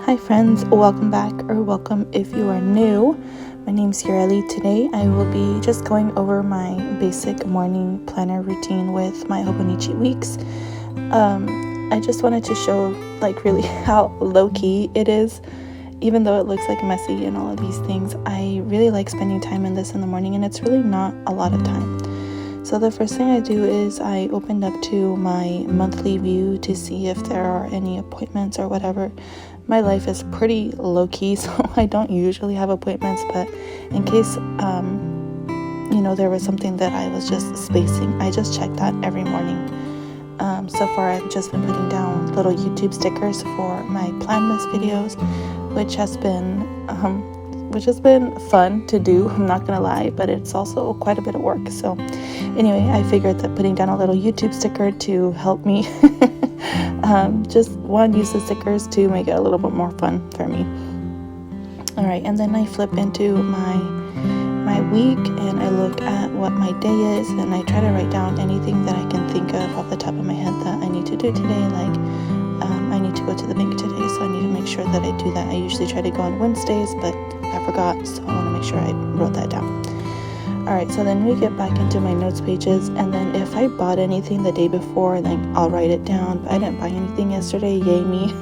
Hi friends, welcome back, or welcome if you are new. My name's Yureli. Today I will be just going over my basic morning planner routine with myHobonichi weeks. I just wanted to show really how low-key it is, even though it looks messy and all of these things. I really like spending time in this in the morning, and it's really not a lot of time. So the first thing I do is I opened up to my monthly view to see if there are any appointments or whatever. My life is pretty low-key, so I don't usually have appointments, but in case there was something that I was just spacing, I just check that every morning. So far I've just been putting down little YouTube stickers for my PLANMASS videos, which has been fun to do, I'm not gonna lie, but it's also quite a bit of work. So anyway, I figured that putting down a little YouTube sticker to help me just use the stickers to make it a little bit more fun for me. Alright, and then I flip into my week and I look at what my day is, and I try to write down anything that I can think of off the top of my head that I need to do today. I need to go to the bank today, so I need to make sure that I do that. I usually try to go on Wednesdays, but I forgot, so I want to make sure I wrote that down. Alright, so then we get back into my notes pages, and then if I bought anything the day before, I'll write it down. But I didn't buy anything yesterday, yay me.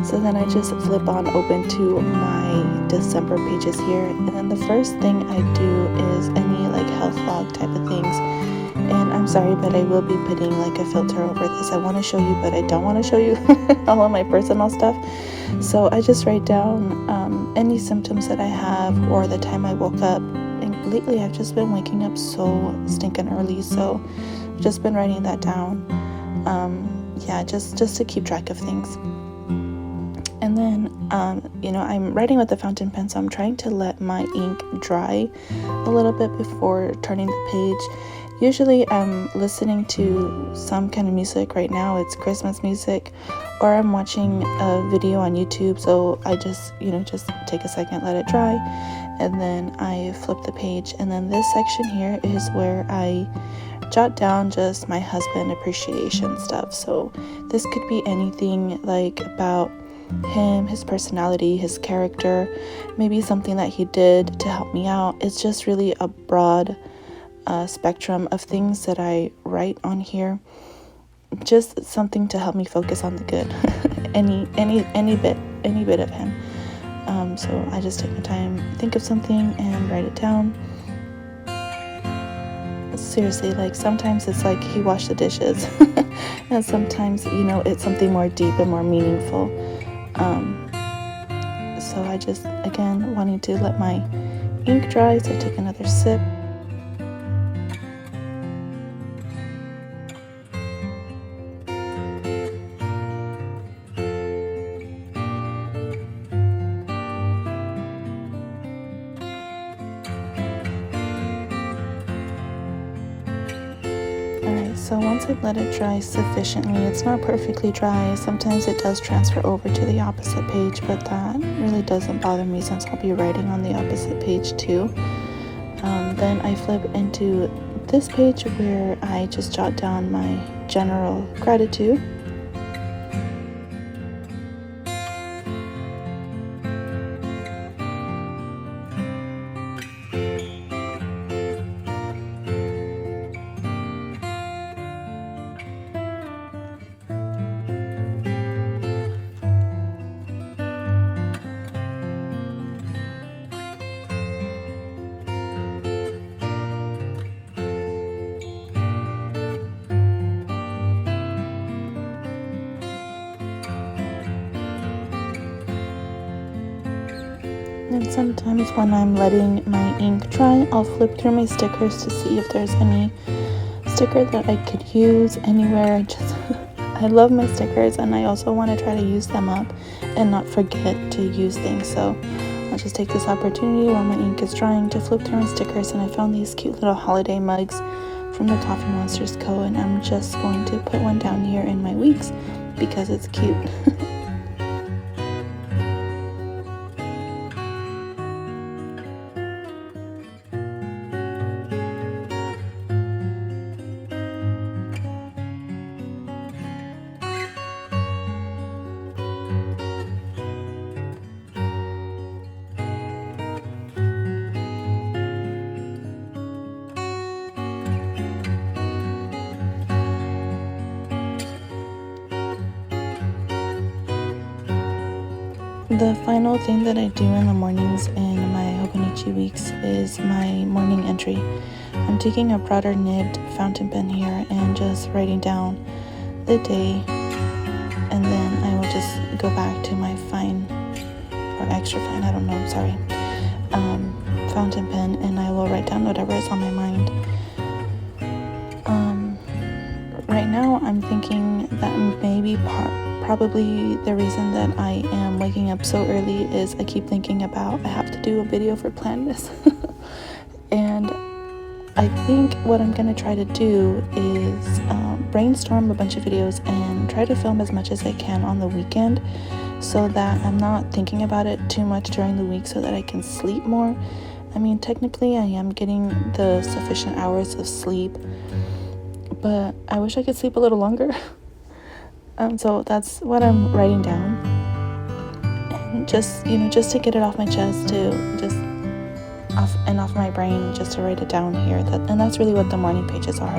So then I just flip on open to my December pages here, and then the first thing I do is any health vlog type of things. And I'm sorry, but I will be putting a filter over this. I want to show you, but I don't want to show you all of my personal stuff. So I just write down any symptoms that I have or the time I woke up. And lately I've just been waking up so stinking early, so I've just been writing that down. Just to keep track of things. And then, I'm writing with a fountain pen, so I'm trying to let my ink dry a little bit before turning the page. Usually I'm listening to some kind of music. Right now it's Christmas music, or I'm watching a video on YouTube, so I just take a second, let it dry, and then I flip the page. And then this section here is where I jot down just my husband appreciation stuff. So this could be anything about him, his personality, his character, maybe something that he did to help me out. It's just really a broad spectrum of things that I write on here, just something to help me focus on the good. any bit of him. So I just take my time, think of something and write it down. Seriously, sometimes it's he washed the dishes and sometimes it's something more deep and more meaningful. So I just, again, wanting to let my ink dry, so I take another sip. So once I've let it dry sufficiently, it's not perfectly dry. Sometimes it does transfer over to the opposite page, but that really doesn't bother me since I'll be writing on the opposite page too. Then I flip into this page where I just jot down my general gratitude. And sometimes when I'm letting my ink dry, I'll flip through my stickers to see if there's any sticker that I could use anywhere. I love my stickers, and I also want to try to use them up and not forget to use things. So I'll just take this opportunity while my ink is drying to flip through my stickers, and I found these cute little holiday mugs from the Coffee Monsters Co. And I'm just going to put one down here in my weeks because it's cute. The final thing that I do in the mornings in my Hobonichi weeks is my morning entry. I'm taking a broader nibbed fountain pen here and just writing down the day, and then I will just go back to my fine or extra fine, I don't know, I'm sorry, fountain pen, and I will write down whatever is on my mind. Right now I'm thinking that maybe probably the reason that I am waking up so early is I keep thinking about I have to do a video for PLANMASS. And I think what I'm going to try to do is brainstorm a bunch of videos and try to film as much as I can on the weekend, so that I'm not thinking about it too much during the week, so that I can sleep more. I mean, technically I am getting the sufficient hours of sleep, but I wish I could sleep a little longer. So that's what I'm writing down, and just to get it off my chest, to just off my brain, just to write it down here. And that's really what the morning pages are.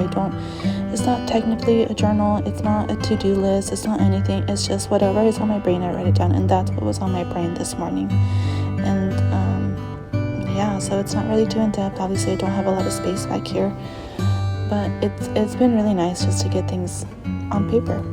It's not technically a journal, it's not a to-do list, it's not anything, it's just whatever is on my brain, I write it down, and that's what was on my brain this morning. And yeah, so it's not really too in-depth. Obviously I don't have a lot of space back here, but it's been really nice just to get things on paper.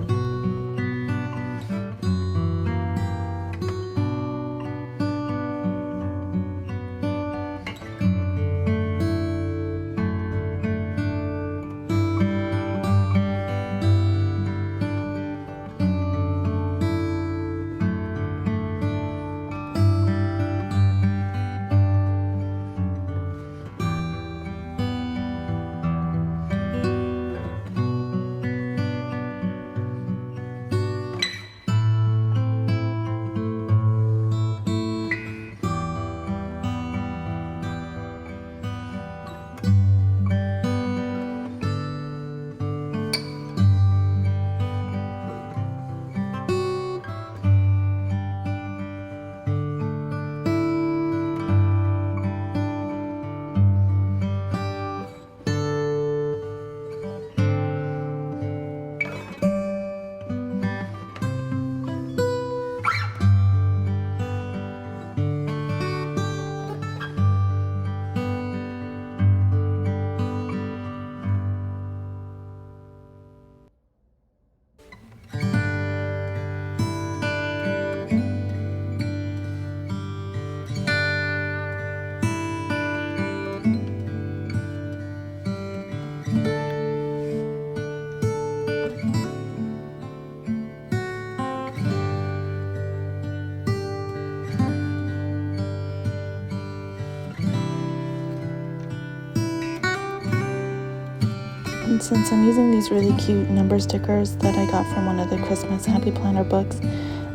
And since I'm using these really cute number stickers that I got from one of the Christmas Happy Planner books,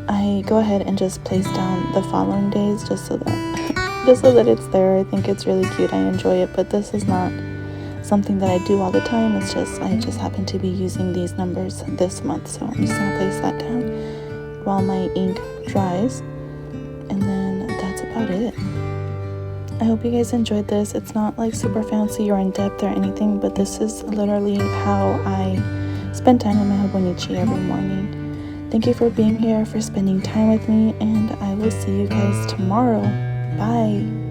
I go ahead and just place down the following days just so that it's there. I think it's really cute. I enjoy it, but this is not something that I do all the time. It's just I just happen to be using these numbers this month, so I'm just gonna place that down while my ink dries, and then that's about it. I hope you guys enjoyed this. It's not like super fancy or in-depth or anything, but this is literally how I spend time in my Hobonichi every morning. Thank you for being here, for spending time with me, and I will see you guys tomorrow. Bye!